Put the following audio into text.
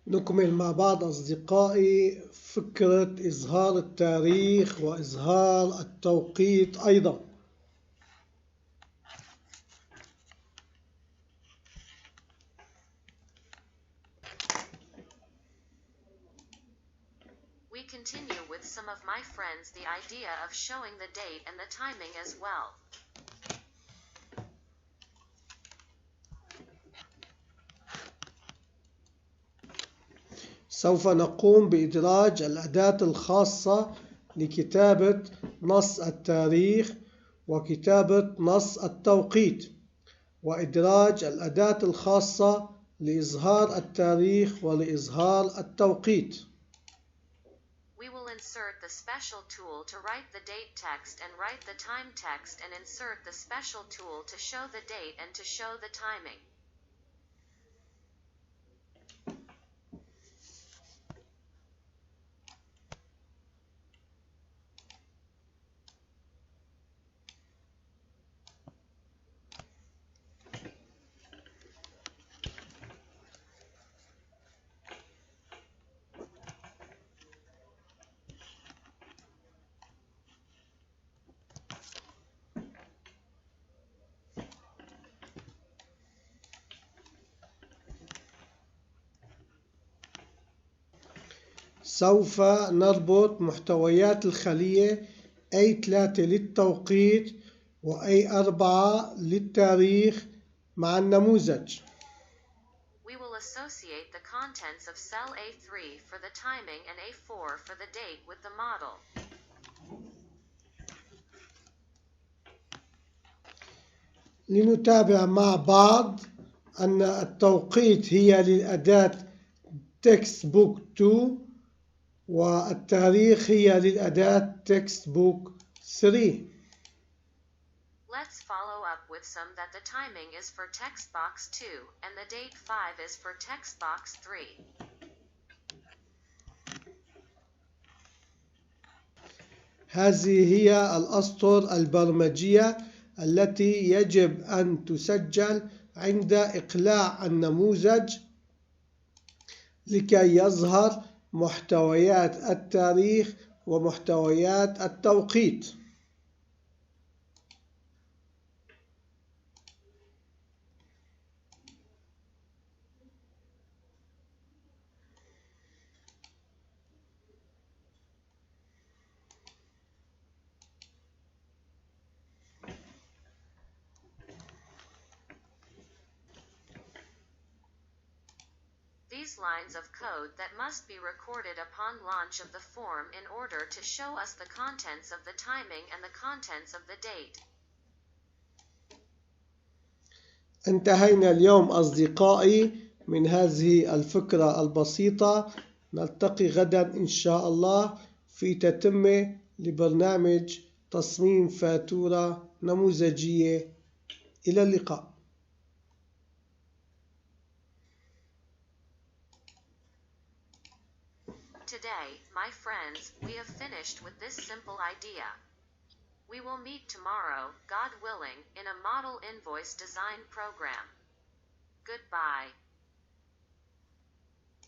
نكمل مع بعض أصدقائي فكرة إظهار التاريخ وإظهار التوقيت أيضا. We continue with some of my friends the idea of showing the date and the timing as well. سوف نقوم بإدراج الأداة الخاصة لكتابة نص التاريخ وكتابة نص التوقيت، وإدراج الأداة الخاصة لإظهار التاريخ ولإظهار التوقيت. We will insert the special tool to write the date text and write the time text, and insert the special tool to show the date and to show the timing. سوف نربط محتويات الخلية A3 للتوقيت و A4 للتاريخ مع النموذج. We will associate the contents of cell A3 for the timing and A4 for the date with the model. لنتابع مع بعض أن التوقيت هي للأداة textbook 2 والتاريخ هي للأداة textbook 3. Let's follow up with some that the timing is for text box 2 and the date 5 is for text box 3. هذه هي الأسطر البرمجية التي يجب أن تسجل عند إقلاع النموذج لكي يظهر محتويات التاريخ ومحتويات التوقيت. These lines of code that must be recorded upon launch of the form in order to show us the contents of the timing and the contents of the date. انتهينا اليوم أصدقائي من هذه الفكرة البسيطة. نلتقي غدا إن شاء الله في تتمة لبرنامج تصميم فاتورة نموذجية. إلى اللقاء. Today, my friends, we have finished with this simple idea. We will meet tomorrow, God willing, in a model invoice design program. Goodbye.